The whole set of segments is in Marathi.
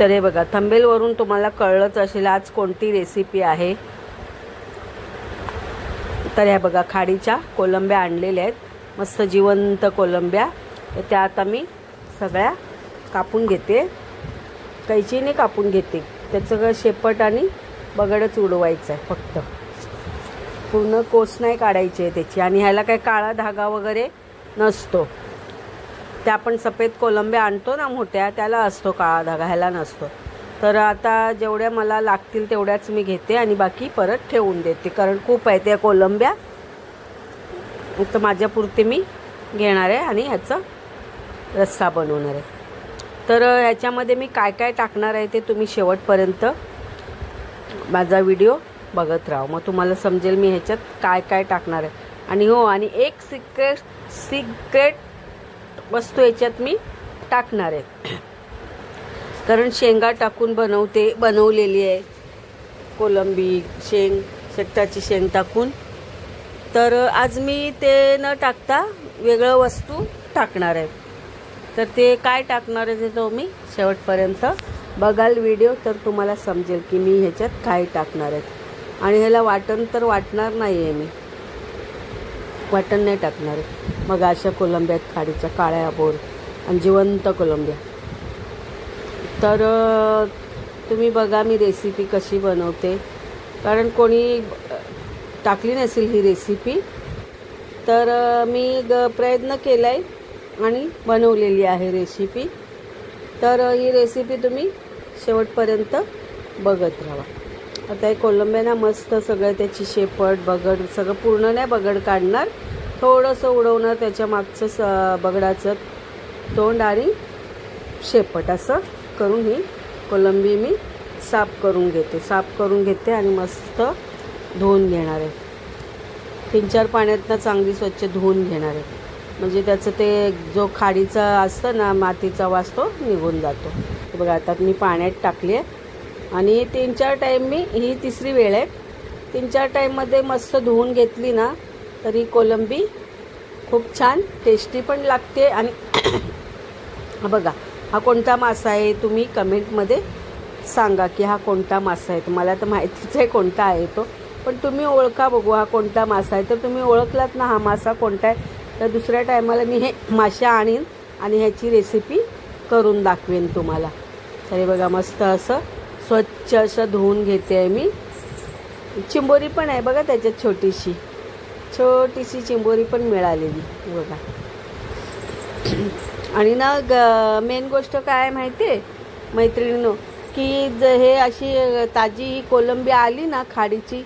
तर हे बघा, थंबनेलवरून तुम्हाला कळलंच असेल आज कोणती रेसिपी आहे। तर हे बघा, खाडीच्या कोलंब्या आणलेल्या आहेत, मस्त जिवंत कोलंब्या। तर त्या आता मी सगळ्या कापून घेते, कैचीने कापून घेते। त्याचं शेपट आणि बगडच उडवायचं आहे, फक्त पूर्ण कोस नाही काढायची आहे त्याची। आणि ह्याला काही काळा धागा वगैरे नसतो। त्या आपण सफेद कोलंब्या आणतो ना मोठ्या, त्याला असतो काळा धागा, ह्याला नसतो। तर आता जेवढ्या मला लागतील तेवढ्याच मी घेते आणि बाकी परत ठेवून देते, कारण खूप आहे त्या कोलंब्या। तर माझ्यापुरते मी घेणार आहे आणि ह्याचा रस्सा बनवणार आहे। तर ह्याच्यामध्ये मी काय काय टाकणार आहे ते तुम्ही शेवटपर्यंत माझा व्हिडिओ बघत राहा, मग तुम्हाला समजेल मी ह्याच्यात काय काय टाकणार आहे। आणि हो, आणि एक सिक्रेट वस्तू ह्याच्यात मी टाकणार आहे, कारण शेंगा टाकून बनवलेली आहे कोलंबी, शेकटाची शेंग टाकून। तर आज मी ते न टाकता वेगळं वस्तू टाकणार आहे। तर ते काय टाकणार आहे ते मी शेवटपर्यंत बघाल व्हिडिओ, तर तुम्हाला समजेल की मी ह्याच्यात काय टाकणार आहे। आणि ह्याला वाटण तर वाटणार नाही आहे, मी वाटण नाही टाकणार आहे। मग अशा कोलंब्या आहेत खाडीच्या, काळ्या बोर आणि जिवंत कोलंब्या। तर तुम्ही बघा मी रेसिपी कशी बनवते, कारण कोणी टाकली नसेल ही रेसिपी, तर मी प्रयत्न केला आहे आणि बनवलेली आहे रेसिपी। तर ही रेसिपी तुम्ही शेवटपर्यंत बघत राहा। आता हे कोलंब्या ना मस्त सगळं त्याची शेपट बगड सगळं, पूर्ण नाही बगड काढणार, थोडंसं उडवणार त्याच्या मागचं बगडाचं तोंड आणि शेपट, असं करून ही कोलंबी मी साफ करून घेते आणि मस्त धुवून घेणार आहे। 3-4 पाण्यातनं चांगली स्वच्छ धुवून घेणार आहे, म्हणजे त्याचं ते जो खाडीचा असतं ना मातीचा वास तो निघून जातो। बघा, आता मी पाण्यात टाकली आहे आणि 3-4 टाईम, मी ही तिसरी वेळ आहे, 3-4 टाईममध्ये मस्त धुवून घेतली ना तर ही कोलंबी खूप छान टेस्टी पण लागते। आणि बघा, हा कोणता मासा आहे तुम्ही कमेंटमध्ये सांगा की हा कोणता मासा आहे। मला तर माहितीच आहे कोणता आहे तो, पण तुम्ही ओळखा बघू हा कोणता मासा आहे। तर तुम्ही ओळखलात ना हा मासा कोणता आहे, तर दुसऱ्या टायमाला मी हे मासा आणीन आणि ह्याची रेसिपी करून दाखवेन तुम्हाला। तर हे बघा, मस्त असं स्वच्छ असं धुवून घेते आहे मी। चिंबोरी पण आहे बघा त्याच्यात, छोटीशी चिंबोरी पण मिळालेली बघा। आणि ना मेन गोष्ट काय माहिती आहे मैत्रिणींनो, की हे अशी ताजी कोलंबी आली ना खाडीची,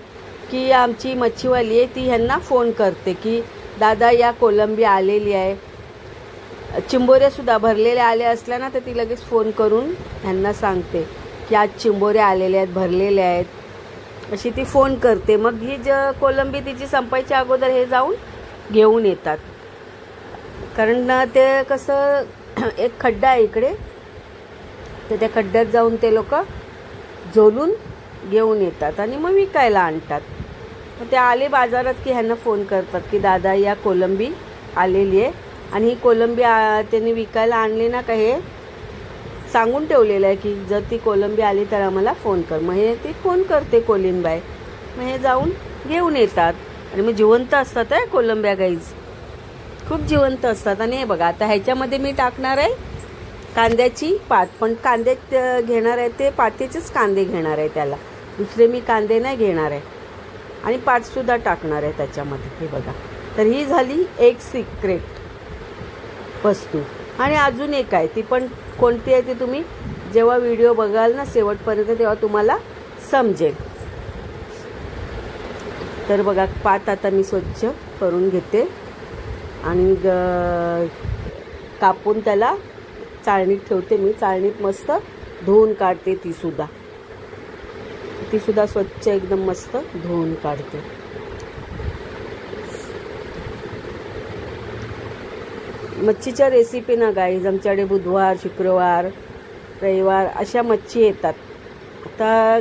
की आमची मच्छीवाली आहे ती ह्यांना फोन करते की दादा या कोलंबी आलेली आहे। चिंबोऱ्यासुद्धा भरलेल्या आल्या असल्या ना तर ती लगेच फोन करून ह्यांना सांगते की आज चिंबोऱ्या आलेल्या आहेत, भरलेल्या आहेत, अशी ती फोन करते। मग ही कोलंबी तिची संपायच्या अगोदर हे जाऊन घेऊन येतात, कारण ते कसं एक खड्डा आहे इकडे, तर त्या खड्ड्यात जाऊन ते लोक झोलून घेऊन येतात आणि मग विकायला आणतात। मग ते आले बाजारात की ह्यांना फोन करतात की दादा या कोलंबी आलेली आहे, आणि ही कोलंबी त्यांनी विकायला आणली ना का हे सांगून ठेवलेलं आहे की जर ती कोलंबी आली तर आम्हाला फोन कर। मग हे ती फोन करते कोलिंबाई, मग हे जाऊन घेऊन येतात। आणि मग जिवंत असतात आहे कोलंब्या, गाईज खूप जिवंत असतात। आणि हे बघा, आता ह्याच्यामध्ये मी टाकणार आहे कांद्याची पात, पण कांदे घेणार आहे ते पातीचेच कांदे घेणार आहे, त्याला दुसरे मी कांदे नाही घेणार आहे। आणि पातसुद्धा टाकणार आहे त्याच्यामध्ये, हे बघा। तर ही झाली एक सिक्रेट वस्तू। आणि अजून एक आहे, ती पण कोणती आहे ते तुम्ही जेव्हा व्हिडिओ बघाल ना शेवटपर्यंत तेव्हा तुम्हाला समजेल। तर बघा, पात आता मी स्वच्छ करून घेते आणि कापून त्याला चाळणीत ठेवते मी। चाळणीत मस्त धुवून काढते, ती सुद्धा स्वच्छ एकदम मस्त धुवून काढते। मच्छीच्या रेसिपी ना गाईज आमच्याकडे बुधवार, शुक्रवार, रविवार अशा मच्छी येतात। आता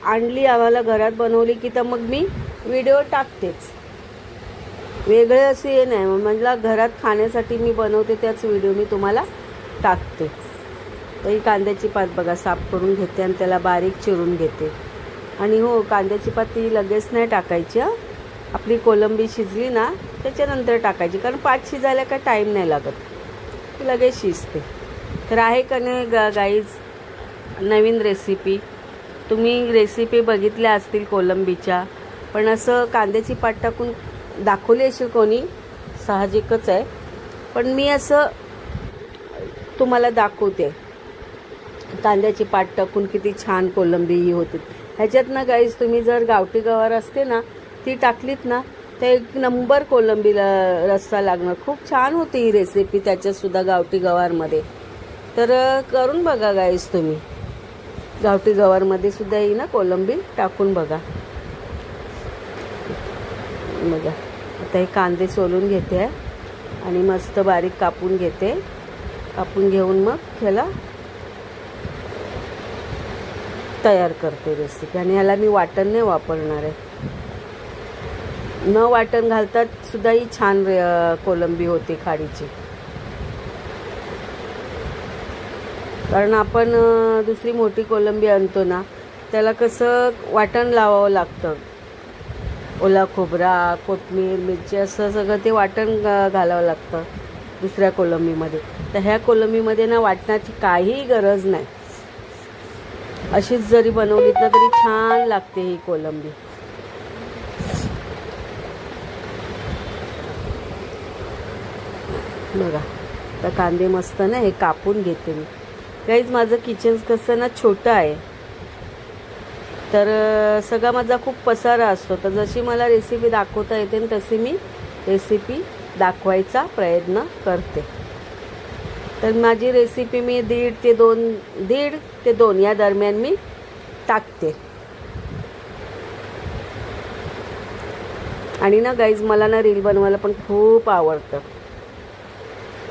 आणली आम्हाला घरात बनवली की तर मग मी व्हिडिओ टाकतेच, वेगळे असे नाही, म्हणजे घरात खाण्यासाठी मी बनवते त्याच व्हिडिओ मी तुम्हाला टाकते। तर ही कांद्याची पात बघा साफ करून घेते आणि त्याला बारीक चिरून घेते. आणि हो, कांद्याची पात ती लगेच नाही टाकायची. आपली कोलंबी शिजली ना त्याच्यानंतर टाकायची, कारण पात शिजायला काय टाईम नाही लागत, ती लगेच शिजते. तर आहे का नाही गाईज नवीन रेसिपी. तुम्ही रेसिपी बघितल्या असतील कोलंबीच्या, पण असं कांद्याची पात टाकून दाखवली असेल कोणी, साहजिकच आहे. पण मी असं तुम्हाला दाखवते कांद्याची पात टाकून किती छान कोलंबी ही होते. ह्याच्यात ना गाईज तुम्ही जर गावठी गवार असते ना ती टाकलीत ना तर एक नंबर कोलंबीला रस्सा लागणार. खूप छान होती ही रेसिपी त्याच्यातसुद्धा गावठी गवारमध्ये. तर करून बघा गाईज तुम्ही, गावठी गवारमध्ये सुद्धा ही ना कोलंबी टाकून बघा. बघा आता हे कांदे सोलून घेते आणि मस्त बारीक कापून घेते. कापून घेऊन मग ह्याला तयार करते रेसिपी. आणि ह्याला मी वाटण नाही वापरणार आहे. न वाटण घालतात सुद्धा ही छान कोलंबी होते खाडीची. कारण आपण दुसरी मोठी कोलंबी आणतो ना त्याला कसं वाटण लावावं लागतं. ओला खोबरा, कोथिंबीर, मिरची असं सगळं ते वाटण घालावं लागतं दुसऱ्या कोलंबीमध्ये. तर ह्या कोलंबीमध्ये ना वाटणाची काहीही गरज नाही. अशीच जरी बनवलीत ना तरी छान लागते ही कोलंबी. बघा तर कांदे मस्त ना हे कापून घेते मी. गाईज माझं किचन कसं ना छोटं आहे, तर सगळा माझा खूप पसारा असतो. तर जशी मला रेसिपी दाखवता येते तशी मी रेसिपी दाखवायचा प्रयत्न करते. तर माझी रेसिपी मी 1.5 ते 2 या दरम्यान मी टाकते. आणि ना गाईज मला ना रील बनवायला पण खूप आवडतं.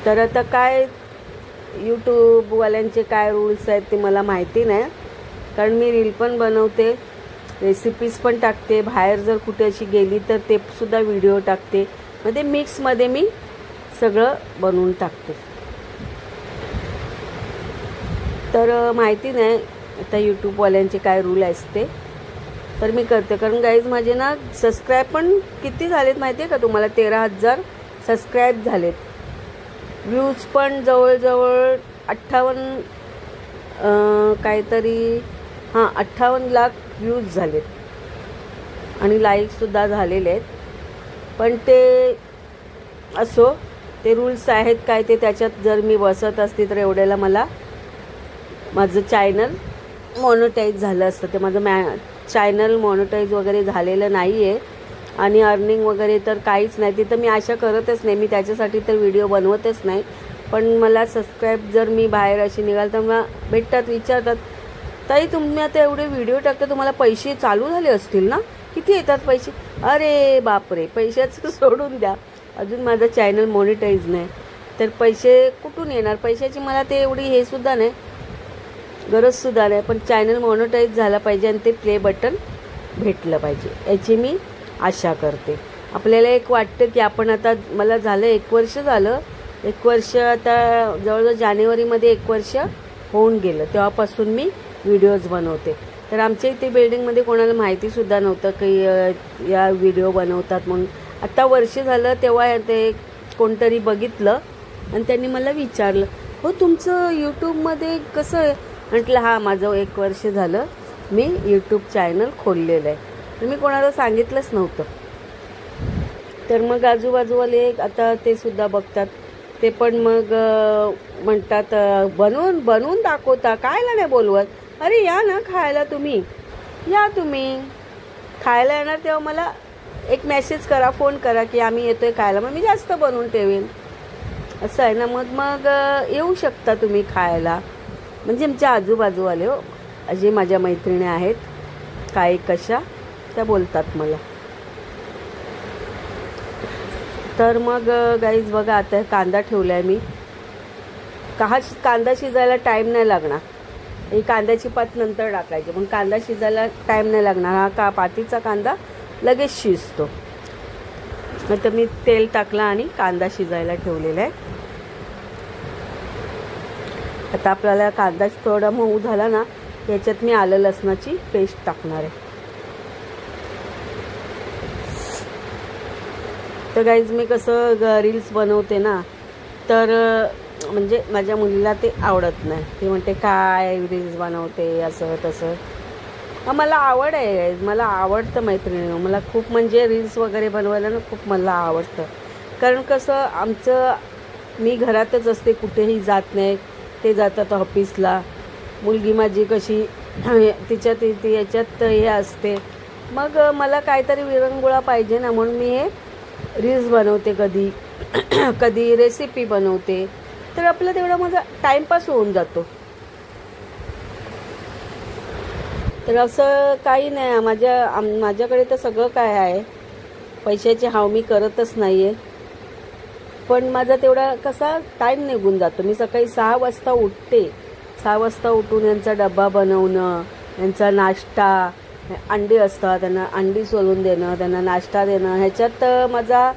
तर आता काय यूट्यूबवाल्यांचे काय रूल्स आहेत ते मला माहिती नाही, कारण मी रील पण बनवते, रेसिपीज पण टाकते. बाहेर जर कुठे अशी गेली तर ते सुद्धा व्हिडिओ टाकते. मध्ये मिक्समध्ये मी सगळं बनवून टाकते. तर माहिती नाही आता यूट्यूबवाल्यांचे काय रूल असते, तर मी करते. कारण गाईज माझे ना सबस्क्राईब पण किती झालेत माहिती आहे का तुम्हाला? 13,000 सबस्क्राईब झालेत. व्ह्यूज पण जवळजवळ 58 काहीतरी 58 लाख व्ह्यूज झालेत. आणि लाईकसुद्धा झालेले आहेत. पण ते असो, ते रूल्स आहेत काय ते त्याच्यात जर मी बसत असते तर एवढ्याला मला माझं चॅनल मॉनिटाईज झालं असतं. ते माझं चॅनल मॉनिटाईज वगैरे झालेलं नाही आहे. आणि अर्निंग वगैरे तर काहीच नाही. तिथं मी आशा करतच नाही, मी त्याच्यासाठी तर व्हिडिओ बनवतच नाही. पण मला सबस्क्राईब जर मी बाहेर अशी निघाल तर मला भेटतात, विचारतात, ताई तुम्ही आता एवढे व्हिडिओ टाकता, तुम्हाला पैसे चालू झाले असतील ना, किती येतात पैसे? अरे बापरे, पैशाचं सोडून द्या, अजून माझं चॅनल मॉनिटाईज नाही, तर पैसे कुठून येणार? पैशाची मला ते एवढी हे सुद्धा नाही, गरजसुद्धा नाही. पण चॅनल मॉनिटाईज झाला पाहिजे आणि ते प्ले बटन भेटलं पाहिजे याची मी आशा करते. आपल्याला एक वाटतं की आपण आता, मला झालं 1 वर्ष झालं, 1 वर्ष आता जवळजवळ जानेवारीमध्ये 1 वर्ष होऊन गेलं, तेव्हापासून मी व्हिडिओज बनवते. तर आमच्या इथे बिल्डिंगमध्ये कोणाला माहितीसुद्धा नव्हतं की या व्हिडिओ बनवतात म्हणून. आत्ता वर्ष झालं तेव्हा ते कोणतरी बघितलं आणि त्यांनी मला विचारलं, हो तुमचं यूट्यूबमध्ये कसं आहे? म्हटलं हां, माझं 1 वर्ष झालं मी यूट्यूब चॅनल खोललेलं आहे. तर मी कोणाला सांगितलंच नव्हतं. तर मग आजूबाजूवाले आता ते सुद्धा बघतात, ते पण मग म्हणतात बनवून दाखवता, कायला नाही बोलवत? अरे या ना खायला, तुम्ही या, तुम्ही खायला येणार तेव्हा मला एक मेसेज करा, फोन करा की आम्ही येतोय खायला, मग मी जास्त बनवून ठेवेन. असं आहे ना, मग येऊ शकता तुम्ही खायला. म्हणजे आमच्या आजूबाजूवाले हो, असे माझ्या मैत्रिणी आहेत काय कशा, त्या बोलतात मला. तर मग गाईज बघा, आता कांदा ठेवला आहे मी. कांदा शिजायला टाईम नाही लागणार. ही कांद्याची पात नंतर टाकायची, पण कांदा शिजायला टाईम नाही लागणार. हा पातीचा कांदा लगेच शिजतो. नंतर मी तेल टाकलं आणि कांदा शिजायला ठेवलेला आहे. आता आपल्याला कांदा थोडा मऊ झाला ना, याच्यात मी आलं लसणाची पेस्ट टाकणार आहे. तर गाईज मी कसं रील्स बनवते ना, तर म्हणजे माझ्या मुलीला ते आवडत नाही. ती म्हणते काय रील्स बनवते असं तसं. मला आवड आहे, मला आवडतं मैत्रिणी, मला खूप म्हणजे रील्स वगैरे बनवायला ना खूप मला आवडतं. कारण कसं मी घरातच असते, कुठेही जात नाही. ते जातात ऑफिसला. मुलगी माझी कशी तिच्यात याच्यात हे असते. मग मला काहीतरी विरंगुळा पाहिजे ना, म्हणून मी हे रील्स बनवते. कधी रेसिपी बनवते. तर आपलं तेवढा माझा टाईमपास होऊन जातो. तर असं काही नाही, माझ्याकडे तर सगळं काय आहे. पैशाची हाव मी करतच नाही आहे. पण माझा तेवढा कसा टाईम निघून जातो. मी सकाळी 6 वाजता उठते. 6 वाजता उठून यांचा डब्बा बनवणं, यांचा नाश्ता, अंडी असतात त्यांना अंडी सोलून देणं, त्यांना नाश्ता देणं, ह्याच्यात माझा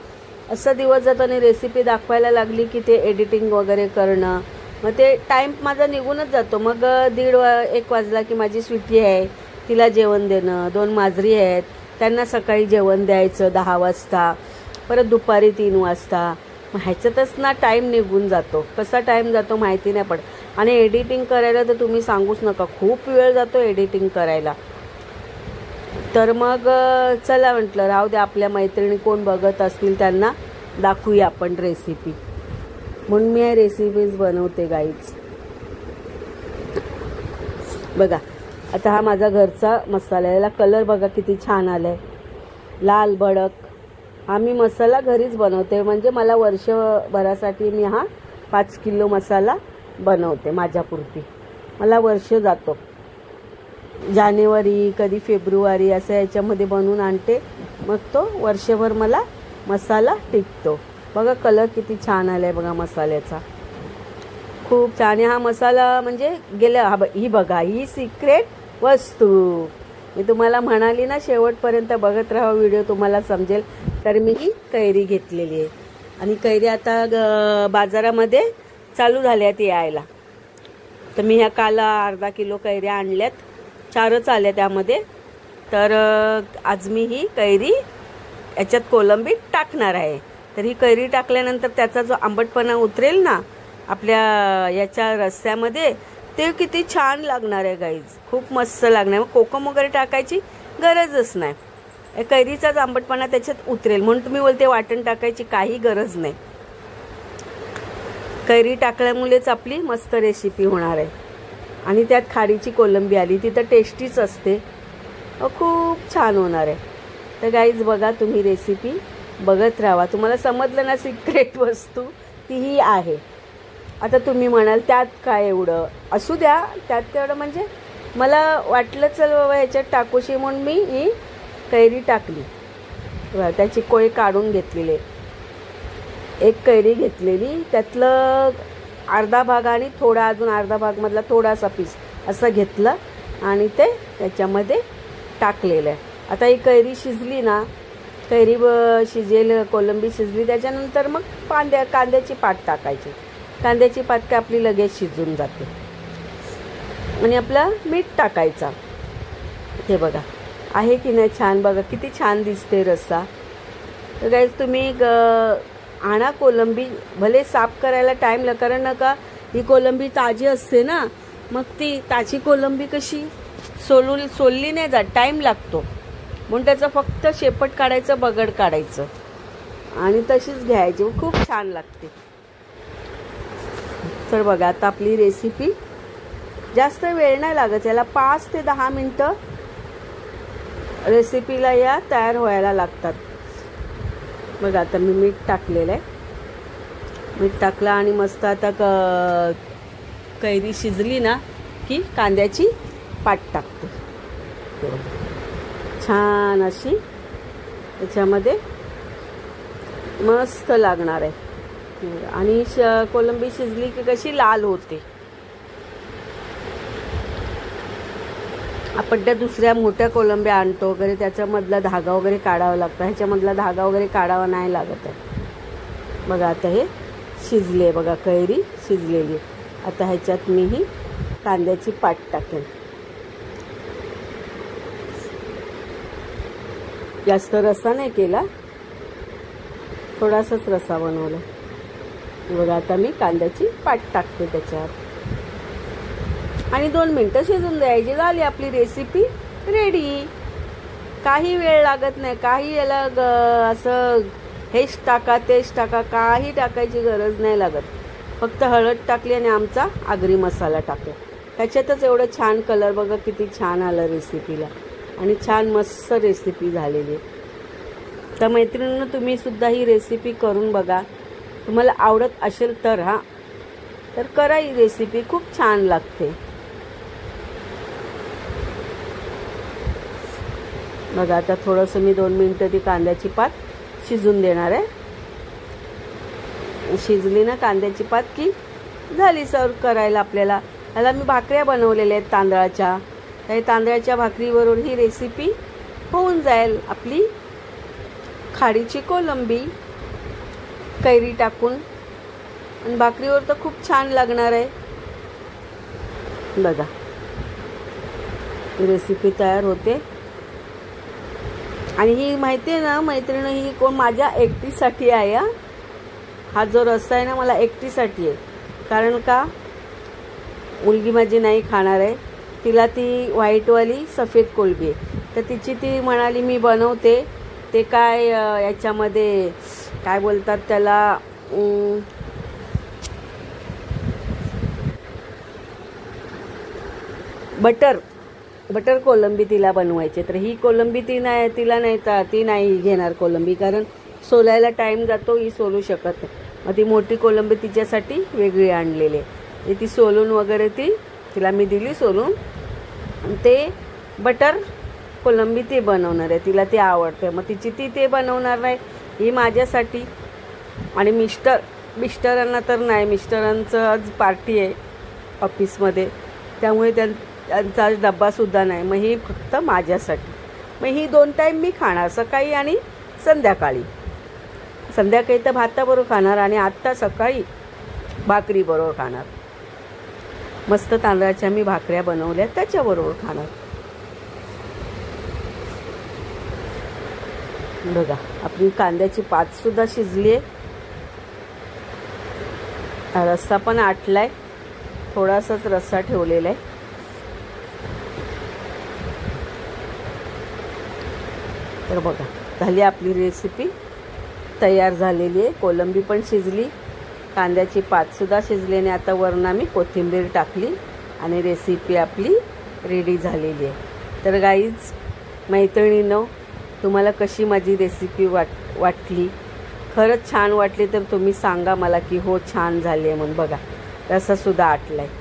असा दिवस जातो. आणि रेसिपी दाखवायला लागली की ते एडिटिंग वगैरे करणं, मग ते टाईम माझा निघूनच जातो. मग 1:30-1 वाजला की माझी स्वीटी आहे, तिला जेवण देणं. 2 माजरी आहेत, त्यांना सकाळी जेवण द्यायचं 10 वाजता, परत दुपारी 3 वाजता. मग ह्याच्यातच ना टाईम निघून जातो. कसा टाईम जातो माहिती नाही पडत. आणि एडिटिंग करायला तर तुम्ही सांगूच नका, खूप वेळ जातो एडिटिंग करायला. तर मग चला म्हटलं राहू दे, आपल्या मैत्रिणी कोण बघत असतील त्यांना दाखवूया आपण रेसिपी. म्हणून मी रेसिपीज बनवते गाईज. बघा आता हा माझा घरचा मसाला आहे. याला कलर बघा किती छान आलाय, लाल भडक. हा मी मसाला घरीच बनवते. म्हणजे मला वर्षभरासाठी मी हा 5 किलो मसाला बनवते माझ्यापुरती. मला वर्ष जातो. जानेवारी कधी फेब्रुवारी असं याच्यामध्ये बनवून आणते. मग तो वर्षभर मला मसाला टिकतो. बघा कलर किती छान आलाय बघा मसाल्याचा, खूप छान. आणि हा मसाला म्हणजे ही बघा, ही सिक्रेट वस्तू मी तुम्हाला म्हणाली ना, शेवटपर्यंत बघत राहा व्हिडिओ, तुम्हाला समजेल. तर मी ही कैरी घेतलेली आहे. आणि कैरी आता बाजारामध्ये चालू झाल्यात यायला. तर मी ह्या काल अर्धा किलो कैऱ्या आणल्यात, 4च आल्या त्यामध्ये. तर आज मी ही कैरी याच्यात कोलंबी टाकणार आहे. तर ही कैरी टाकल्यानंतर त्याचा जो आंबटपणा उतरेल ना आपल्या याच्या रस्स्यामध्ये, ते किती छान लागणार आहे गाईज, खूप मस्त लागणार. मग कोकम वगैरे टाकायची गरजच नाही, कैरीचाच आंबटपणा त्याच्यात उतरेल. म्हणून तुम्ही बोलते वाटण टाकायची काही गरज नाही. कैरी टाकल्यामुळेच आपली मस्त रेसिपी होणार आहे. आणि त्यात खारीची कोलंबी आली, ती तर टेस्टीच असते, खूप छान होणार आहे. तर गाईज बघा, तुम्ही रेसिपी बघत राहा. तुम्हाला समजलं ना सिक्रेट वस्तू तीही आहे. आता तुम्ही म्हणाल त्यात काय एवढं, असू द्या, त्यात तेवढं म्हणजे मला वाटलं चल बाबा ह्याच्यात टाकूशी, म्हणून मी ही कैरी टाकली. त्याची कोय काढून घेतलेली, एक कैरी घेतलेली, त्यातलं अर्धा भाग आणि थोडा अजून अर्धा भागमधला थोडासा पीस असं घेतलं आणि ते त्याच्यामध्ये टाकलेलं आहे. आता ही कैरी शिजली ना, कैरी शिजेल, कोलंबी शिजली, त्याच्यानंतर मग कांद्याची पात टाकायची. कांद्याची पात काय आपली लगेच शिजून जाते. आणि आपलं मीठ टाकायचा. ते बघा आहे की नाही छान, बघा किती छान दिसते रस्सा. तर गाईज तुम्ही आणा कोलंबी, भले साफ करायला टाईम लागला, कारण नका ही कोलंबी ताजी असते ना, मग ती ताजी कोलंबी कशी सोलली नाही जात, टाईम लागतो. म्हणून त्याचं फक्त शेपट काढायचं, बगड काढायचं आणि तशीच घ्यायची, खूप छान लागते. तर बघा आता आपली रेसिपी जास्त वेळ नाही लागत, याला 5 ते 10 मिनटं रेसिपीला या तयार व्हायला लागतात. बघा आता मी मीठ टाकलेलं आहे, मीठ टाकलं आणि मस्त आता कैरी शिजली ना की कांद्याची पात टाकते. छान अशी त्याच्यामध्ये मस्त लागणार आहे. आणि कोलंबी शिजली की कशी लाल होते. आपण त्या दुसऱ्या मोठ्या कोलंब्या आणतो वगैरे, त्याच्यामधला धागा वगैरे काढावा लागतो, ह्याच्यामधला धागा वगैरे काढावा नाही लागत आहे. बघा आता हे शिजले, बघा कैरी शिजलेली. आता ह्याच्यात मी ही कांद्याची पात टाकेन. जास्त रस्सा नाही केला, थोडासाच रस्सा बनवला. बघा आता मी कांद्याची पात टाकते त्याच्यात आणि 2 मिनिटं शिजून द्यायची. झाली आपली रेसिपी रेडी. काही वेळ लागत नाही, काही याला असं हेच टाका तेच टाका, काही टाकायची गरज नाही लागत. फक्त हळद टाकली आणि आमचा आगरी मसाला टाकला, त्याच्यातच एवढं छान कलर बघा किती छान आलं रेसिपीला आणि छान मस्त रेसिपी झालेली. तर मैत्रिणींनो, तुम्ही सुद्धा ही रेसिपी करून बघा. तुम्हाला आवडत असेल तर तर करा ही रेसिपी, खूप छान लागते. बघा आता थोडंसं मी 2 मिनिटं ती कांद्याची पात शिजून देणार आहे. शिजली ना कांद्याची पात की झाली सर्व करायला आपल्याला. ह्याला मी भाकऱ्या बनवलेल्या आहेत तांदळाच्या. त्या तांदळाच्या भाकरीबरोबर ही रेसिपी होऊन जाईल आपली खाडीची कोलंबी कैरी टाकून. आणि भाकरीवर तर खूप छान लागणार आहे. बघा ही रेसिपी तयार होते. आणि ही माहिती आहे ना मैत्रिणी, ही कोण माझ्या एकटीसाठी आहे. हा जो रस्सा आहे ना मला एकटीसाठी आहे. कारण का मुलगी माझी नाही खाणार आहे, तिला ती व्हाईटवाली सफेद कोलंबी आहे. तर तिची ती म्हणाली मी बनवते. ते काय याच्यामध्ये काय बोलतात त्याला, बटर कोलंबी तिला बनवायची. तर ही कोलंबी ती नाही घेणार कोलंबी, कारण सोलायला टाईम जातो, ही सोलू शकत नाही. मग ती मोठी कोलंबी तिच्यासाठी वेगळी आणलेली आहे. ती सोलून वगैरे तिला मी दिली सोलून. ते बटर कोलंबी ती बनवणार आहे, तिला ते आवडते. मग ती ते बनवणार नाही, ही माझ्यासाठी. आणि मिस्टरांना तर नाही, मिस्टरांचं आज पार्टी आहे ऑफिसमध्ये, त्यामुळे त्यांचा आज डब्बासुद्धा नाही. मग ही फक्त माझ्यासाठी. मग ही 2 टाईम मी खाणार, सकाळी आणि संध्याकाळी. संध्याकाळी तर भाताबरोबर खाणार आणि आत्ता सकाळी भाकरीबरोबर खाणार. मस्त तांदळाच्या मी भाकऱ्या बनवल्या त्याच्याबरोबर खाणार. बघा आपली कांद्याची पातसुद्धा शिजली आहे. रस्सा पण आटलाय, थोडासाच रस्सा ठेवलेला आहे. तर बघा झाली आपली रेसिपी तयार झालेली आहे. कोलंबी पण शिजली, कांद्याची पातसुद्धा शिजली आणि आता वरून आम्ही कोथिंबीर टाकली आणि रेसिपी आपली रेडी झालेली आहे. तर गाईज मैत्रिणींनो, तुम्हाला कशी माझी रेसिपी वाटली? खरंच छान वाटली तर तुम्ही सांगा मला की हो छान झाली आहे म्हणून. बघा रस्सासुद्धा आटला आहे.